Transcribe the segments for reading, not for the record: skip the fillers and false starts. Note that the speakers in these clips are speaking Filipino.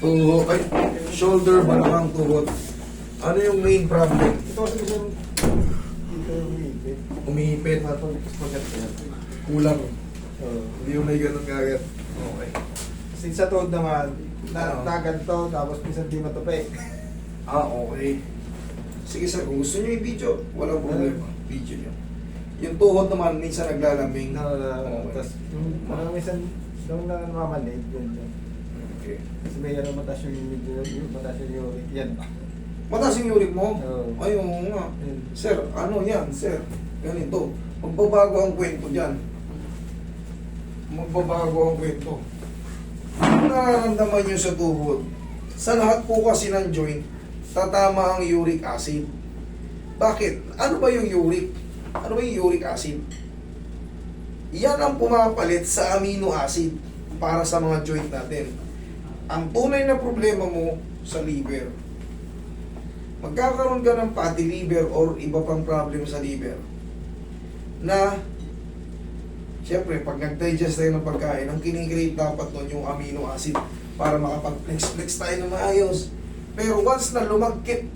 Tuhod, ay, shoulder, balakang, tuhod. Ano yung main problem? Ito kasi gusto dito yung umiipit. Umiipit, Matong exposure ko yan. kulang. Oo. Hindi yung may ganun kagad. Okay. Since sa tuhod naman, Oo. naganto, tapos minsan di matupi. Ah, okay. Sige sir, kung gusto nyo yung video, walang problema. Video nyo. Yung tuhod naman, minsan naglalambing. Okay. Tapos, parang minsan, doon na namamaliit yun. Okay. Kasi may ano, mataas yung mataas yung uric. Yan. Mataas yung uric mo? Oo. Ay, oo nga. Yan. Sir, ano yan, sir? Ganito. Magbabago ang kwento dyan. Magbabago ang kwento. Kung nararamdaman nyo sa tuhod, sa lahat po kasi ng joint, tatama ang uric acid. Bakit? Ano ba yung uric? Ano ba yung uric acid? Yan ang pumapalit sa amino acid para sa mga joint natin. Ang tunay na problema mo sa liver. Magkakaroon ka ng fatty liver or iba pang problem sa liver na siyempre pag nag-digest tayo ng pagkain, ang kinikreate dapat nun yung amino acid para makapag-flex-flex tayo na maayos. Pero once na lumagkit,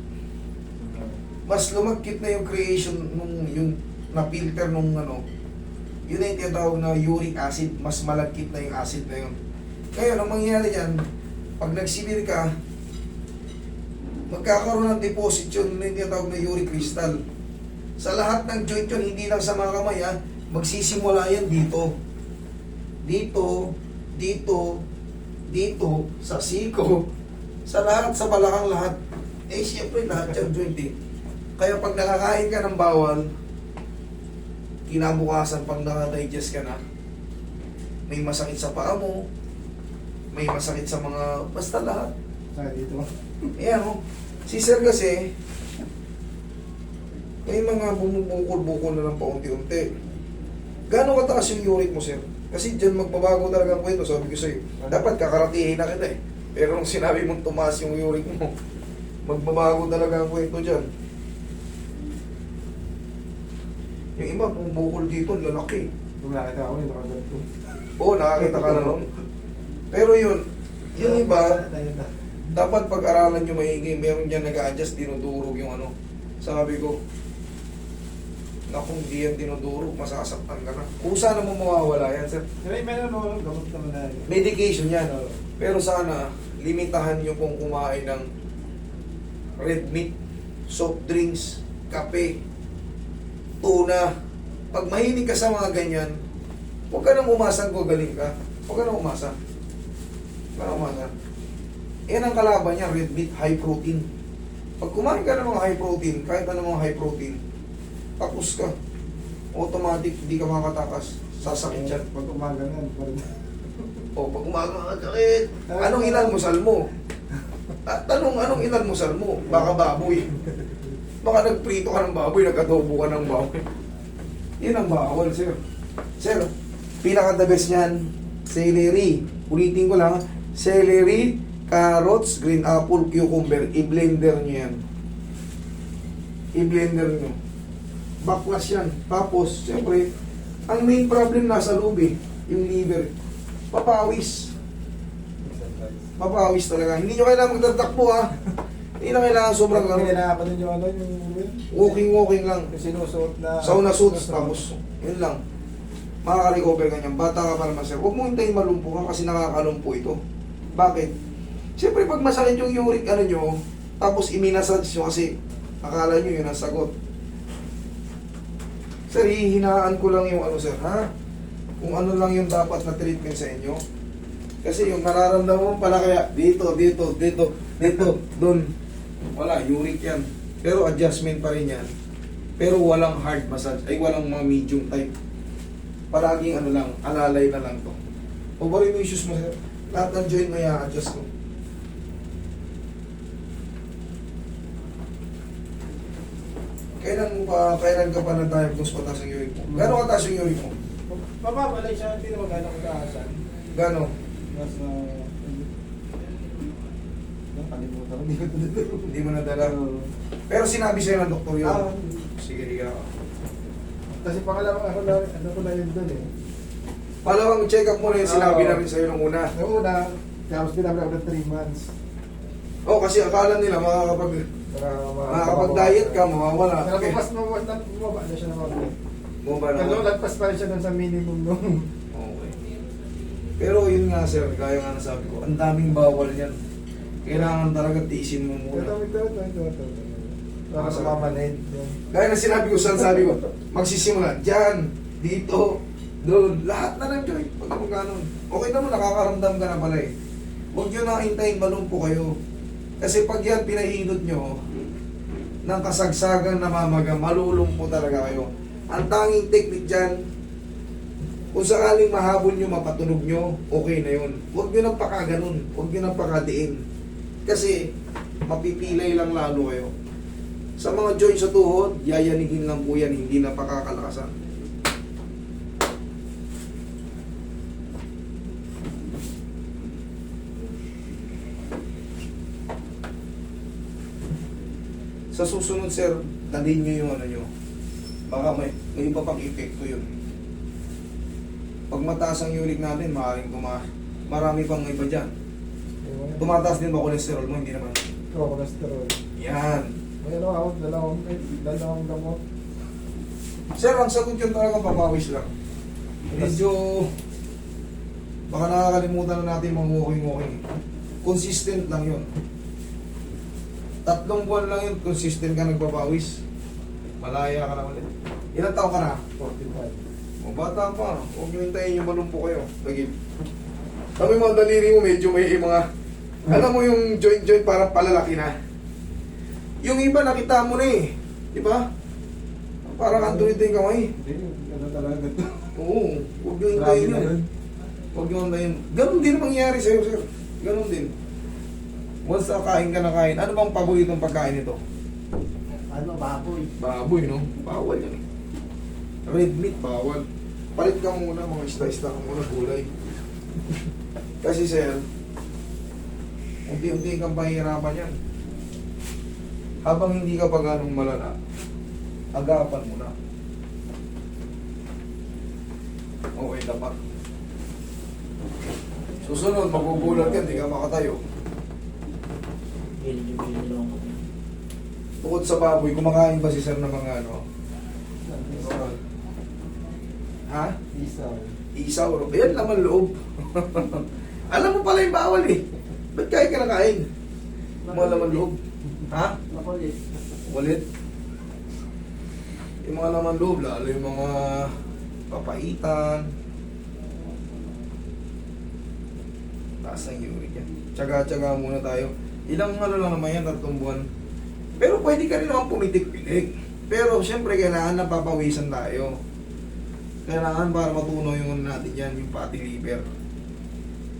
mas lumagkit na yung creation nung yung na-filter nung ano, yun na yung tinatawag na uric acid, mas malagkit na yung acid na yun. Kaya ang mangyayari dyan, pag nagsibir ka, magkakaroon ng deposit yun, yun na yung tinatawag na uric crystal. Sa lahat ng joint yun, hindi lang sa mga kamay ha, magsisimula yan dito. Dito, dito, dito, sa siko, sa lahat, sa balakang lahat. Eh, siyempre, lahat yung joint eh. Kaya pag nakakain ka ng bawal, kinabukasan pag nakadigest ka na, may masakit sa paa mo, may masakit sa mga, basta lahat. Saka dito. Ayan o. Si Sir kasi, may mga bumubukol-bukol na lang paunti-unti. Gano'ng kataas yung uric mo, Sir? Kasi dyan magbabago talaga ang kwento, sabi ko sa'yo. Dapat kakaratihin na kita eh. Pero nung sinabi mong tumaas yung uric mo, magbabago talaga ang kwento dyan. Yung iba, bumubukol dito, lalaki. Kung nakita ko yun, nakaganto. Oo, nakakita ka na nun. Pero yun, yung iba, dapat pag-aralan nyo maigi, meron dyan nag-a-adjust, dinudurog yung ano. Sabi ko, kung di yan dinudurog, masasaktan ka na. Kung sana mo mawawala yan, sir. Pero may ano, gamot naman na yun. Medication yan. Pero sana, limitahan nyo pong kumain ng red meat, soft drinks, kape, tuna. Pag mahilig ka sa mga ganyan, huwag ka nang umasang gagaling ka. Huwag ka nang umasa. Huwag ka nang umasa. Yan ang kalaban niya, red meat, high protein. Pag kumain ka ng mga high protein, kahit ano mga high protein, tapos ka. Automatic, hindi ka makatakas. Sasakit yan. Pag umaga nga, parang... O, pag umaga ka, sakit. Anong inalmusal mo? Tanong, anong inalmusal mo? Baka baboy. Baka nagprito ka ng baboy, nag-adobo ka ng baboy. Yan ang bawal, sir. Sir, pinaka-the best niyan, celery. Ulitin ko lang, celery, carrots, green apple, cucumber. I-blender nyo yan. I-blender nyo. Baklas yan. Tapos, siyempre, ang main problem nasa loob eh, yung liver. Papawis. Papawis talaga. Hindi nyo kailangan magtatakbo ha. Hindi na kailangan sobrang Hindi laro. na ako din yung ano, yung... Walking lang. Yung sinusuot na... Sauna suits, tapos, yun lang. Makaka-recover ka niyan. Bata ka pa naman, sir. Huwag mo hintayin malumpo ka kasi nakakalumpo ito. Bakit? Siyempre, pag masakit yung uric, ano nyo, tapos iminasage nyo kasi akala nyo yun ang sagot. Sir, hihinaan ko lang yung ano, sir, ha? Kung ano lang yung dapat na treatment sa inyo. Kasi yung nararamdaman mo pala kaya, dito, doon. Wala, uric yan. Pero adjustment pa rin yan. Pero walang hard massage, ay walang mga medium type. Palaging ano lang, alalay na lang to. Ovary mo issues mo, sir. Lahat ng joint na i-adjust ko. Kailan ka pa na-diagnose pataas ang uric mo? Gano'ng kataas yung uric mo? Mababalik siya, hindi naman gano'ng kataasan. Gano'n? Mas na... Nakalimutan ko, Hindi mo nadala. Pero sinabi sa'yo ng doktor yun. Ah. Sige, higa ka. Kasi pangalawang ako na, ano ko na yun doon eh. Palawang check-up mo na yung sinabi namin sa'yo nung una. Yung una, Tapos pinabla ko ng 3 months. Oh, kasi akala nila makakapag-diet ka, mawawala. Pero Okay. bumaba na siya ng mga. Bumaba na. Pero lagpas pa rin siya dun sa minimum nung. Okay. Pero yun nga sir, kaya nga nasabi ko, ang daming bawal yan. Kailangan talaga tiisin mo muna. Ito. Para sa mamanid. Gaya na sinabi ko, sabi ko, magsisimula, dyan, dito, doon, lahat na ng joint. Pag mo ganun. Okay naman, nakakaramdam ka na pala eh. Huwag nyo nakahintayin, malumpo kayo. Kasi pag yan pinahilot nyo, ng kasagsagang namamaga, malulumpo talaga kayo. Ang tanging technique dyan, kung sakaling mahabol nyo, mapatunog nyo, okay na yun. Huwag nyo nang pakaganon, huwag nyo nang pakadiin. Kasi, mapipilay lang lalo kayo. Sa mga joint sa tuhod, yayanigin lang po yan, hindi na pakakalakasan. Sa susunod sir, dalhin nyo yung ano nyo. Baka may iba pang epekto yun. Pag mataas ang uric natin, maaaring marami pang iba dyan. Tumataas din ba cholesterol mo? Hindi naman. Cholesterol. Yan. May ano ako, dalawang gamot. Sir, ang sagot yun talagang papawis lang. Medyo baka nakakalimutan na natin mga walking. Consistent lang yun. 3 buwan lang yun, consistent ka nagpapawis. Malaya ka na ulit. Ilang taon ka na? 45. O bata pa, huwag nyo hintayin yung malumpo kayo. Lagi. Kami mga daliri mo, medyo may mga, alam mo yung joint parang palalaki na. Yung iba nakita mo na eh. Di ba? Parang android yung kamay. Hindi, ano talaga ito. Oo, huwag nyo hintayin yun. Huwag nyo hintayin. Ganun din ang mangyayari sa'yo, sir. Ganun din. Once na kain ka na kain, ano bang paboritong pagkain nito? Ano, baboy. Baboy, no? Bawal yan eh. Red meat, bawal. Palit ka muna, mga isda-isda ka muna, gulay. Kasi sir, unti-unti kang pahihirapan yan. Habang hindi ka pa ganong malala, agapan mo na. Okay na pa. Susunod, magugulat ka, hindi ka makatayo. Gili-gili lang ako. Bukod sa baboy, kumakain ba si sir ng mga ano? Ha? Isaw. Isaw. Ayan, laman loob. Alam mo pala yung bawal eh. Ba't kaya ka nakain? Mga laman loob. Ha? Makulit. Ulit. Yung mga laman loob, lalo yung mga papaitan. Taas ng uric yan. Tsaga-tsaga muna tayo. Ilang ano lang naman yan, 3 buwan. Pero pwede ka rin naman pumitik-pitik. Pero syempre kailangan na papawisan tayo. Kailangan para matunaw yung ano natin yan, yung fatty liver.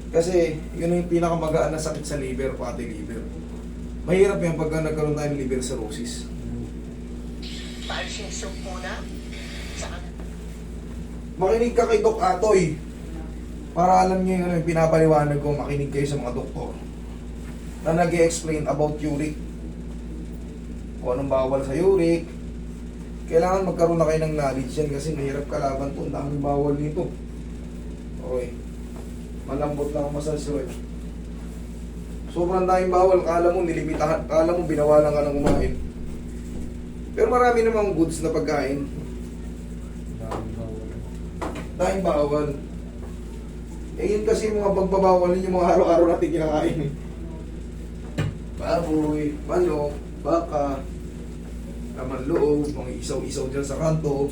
Kasi yun yung pinakamagaan na sakit sa liver, fatty liver. Mahirap yan pagka nagkaroon tayo ng liver cirrhosis. Paalisin soup muna. Saan? Makinig ka kay Doc Atoy. Para alam niyo yung, ano, yung pinapaliwanag ko, makinig kayo sa mga doktor na nag-explain about uric. Kung anong bawal sa uric. Kailangan magkaroon na kayo ng knowledge yan kasi mahirap kalaban to. Ang daming bawal nito. Okay. Malambot lang ang masalsuit. Sobrang daming bawal. Kala mo nilimitahan. Kala mo binawalan ka ng kumain. Pero marami namang goods na pagkain. Daming bawal. Eh yun kasi yung mga pagbabawal yung mga araw-araw natin kinakain. Baboy, manok, baka, laman loob, mga isaw-isaw dyan sa kanto,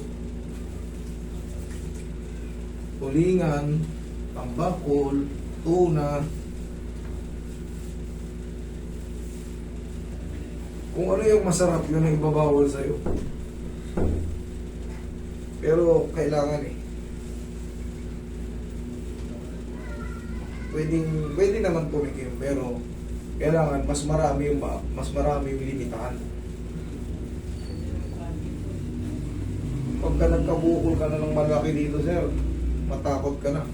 tulingan, tambakol, tuna. Kung ano yung masarap, yun ang ibabawal sa'yo. Pero kailangan eh. Pwede naman tumikim, pero kailangan mas marami yung limitahan. Pagka nagkabukol ka na ng malaki dito, sir, matakot ka na.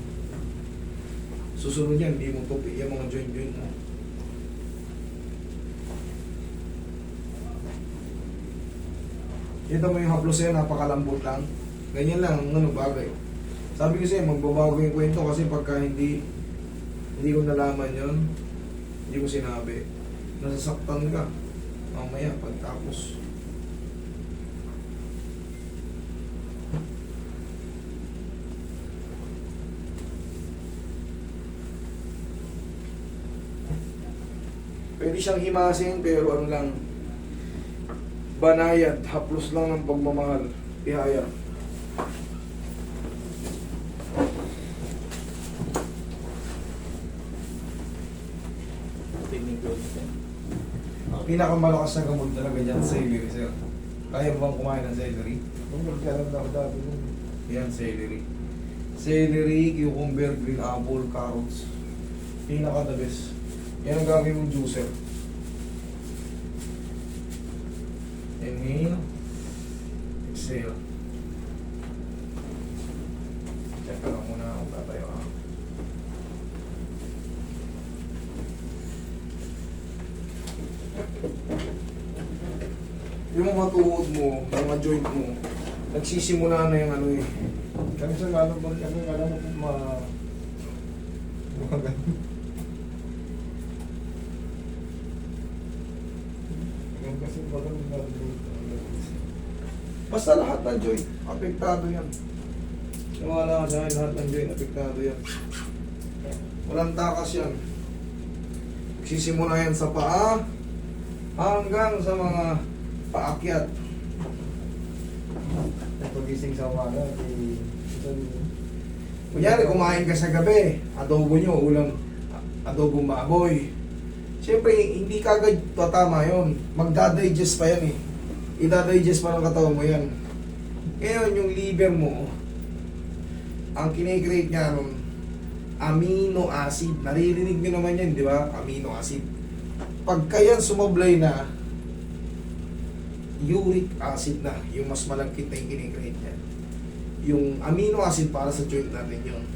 Susunod yan, hindi mo tupi yung mga joint mo. Kita mo yung haplos yan, napakalambot lang. Ganyan lang ang ano bagay. Sabi ko sa'yo, magbabago yung kwento kasi pagka hindi Hindi ko nalaman yon. Hindi ko sinabi. Nasasaktan ka. Mamaya, pagtapos. Pwede siyang himasin, pero ano lang, banayad, haplos lang ng pagmamahal. Ihaya. Pinakamalakas na gamot talaga dyan, celery, sir. Kaya mo bang kumain ng celery? Kung nagkaroon ako dati nun. Yan, celery. Celery, cucumber, green apple, carrots. Pinaka the best. Yan ang gagawin mong juicer. Inhale. Exhale. Check ka lang muna kung tatayo ka. Yung mga tuhod mo, mga joint mo, nagsisimula na yung ano eh. Kami sa alam mo, mga ganun. Ganun kasi parang Basta lahat ng joint, apektado yan. Nawala ka sa akin, lahat ng joint, apektado yan. Walang takas yan. Magsisimula yan sa paa, hanggang sa mga paakyat. pagising sa umaga, Kunyari, kumain ka sa gabi, adobo nyo, ulam, adobong baboy. Siyempre, hindi kagad tatama yun. Magdadigest pa yan eh. Ida-digest pa ng katawan mo yan. Ngayon, yung liver mo, ang kinikreate niya nun, amino acid. Naririnig nyo naman yan, di ba? Amino acid. Pagka yan sumablay na, uric acid na, yung mas malagkit na yung kinikreate niya. Yung amino acid para sa joint natin yun.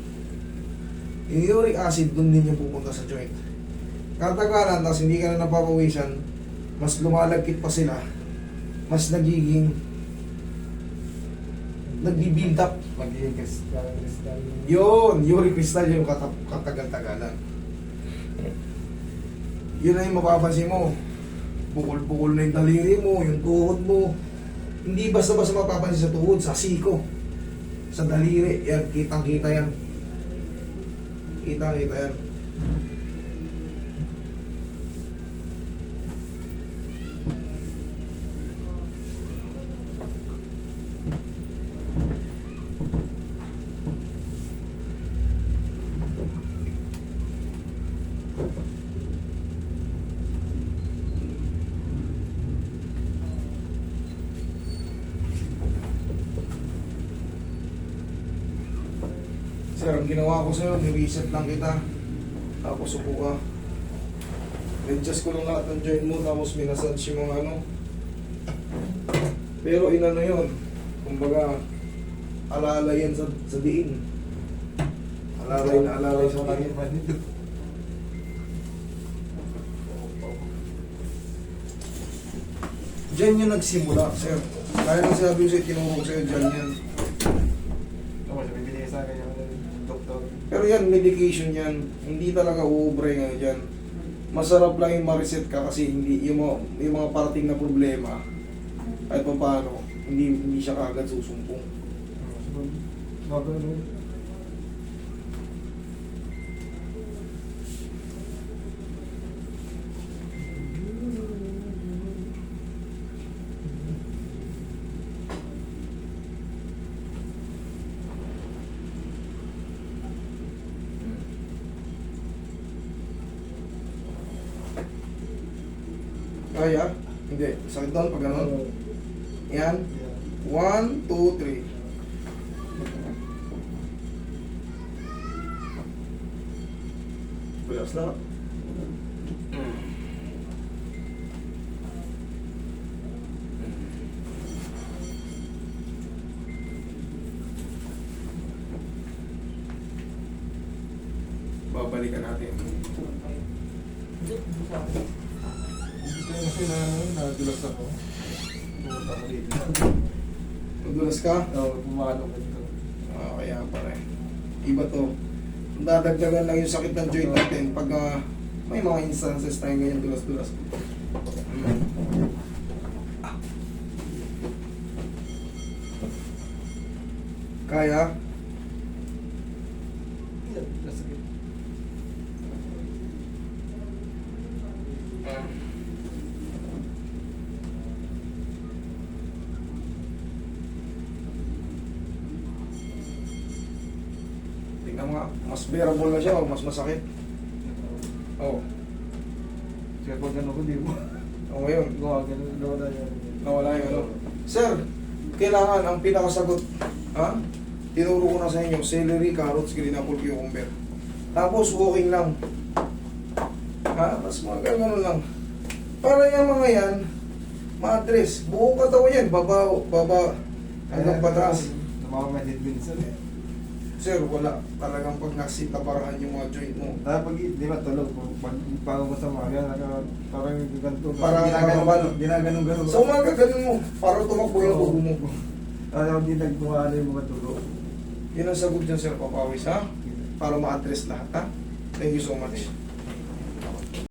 Yung uric acid, dun din yung pupunta sa joint. Katagalan, tapos hindi ka na napapawisan, mas lumalagkit pa sila, mas nagiging nagbi-build up. magiging kristal. Yun, uric crystal yung katagal-tagalan. Yun na yung mapapansin mo. Bukol-bukol na yung daliri mo, yung tuhod mo. Hindi basta-basta mapapansin sa tuhod, sa siko. Sa daliri, yan, kitang-kita yan. Kitang-kita yan. Sir, ang ginawa ko sa'yo, ni-reset lang kita. Tapos upo ka. Adjust ko lang lahat ng joint mo, tapos minasage yung mga ano. Pero inano yun, kumbaga, alalay yan sa diin. Alalay na alalay sa diin. Diyan yung nagsimula, sir. Kaya nang sabi ko sa'yo, tinuro ko sa'yo, dyan yan. Ako, siya bibigay sa akin yung doktor. Pero yan, medication yan. Hindi talaga uubre nga dyan. Masarap lang yung ma-reset ka kasi hindi, yung mga parating na problema, kahit pa paano, hindi siya kagad susumpong. Gagawin. Kaya? Hindi. Sakit doon pag gano'n. Yan. 1, 2, 3. Relax lang. Babalikan natin. Kasi nadulas ako. Pumunta ko dito. Madulas ka? Oo, pumalo ko dito. Kaya pare. Iba to. Dadagdagan lang yung sakit ng joint natin pag may mga instances tayong ganyan dulas-dulas. Kaya? Nasakit. Tingnan mo nga, mas bearable na siya o mas masakit? Oo. Kaya pag ano ko, di mo. O ngayon, Gawa, ganun, nawala yan. nawala yung ano. Sir, kailangan ang pinakasagot, ha? Tinuro ko na sa inyo, celery, carrots, green apple, cucumber. Tapos walking lang. Ha? Mas mga ganun lang. Para yung mga yan, ma-address. Buong katawan yan, baba, hanggang pataas. Namamalit minsan. Sir, wala. Talagang pag naksita parahan yung mga joint mo. Tapos pag di ba tulog, pag mo sa umaga, parang ganito. Parang ginaganong-ganon. Sa umaga, ganun mo. Para tumakbo yung ubo mo. Ayaw hindi nagbuha na yung mga tulog. Yun ang sagot dyan, Sir Papawis, ha? Para ma-address lahat, ha? Thank you so much.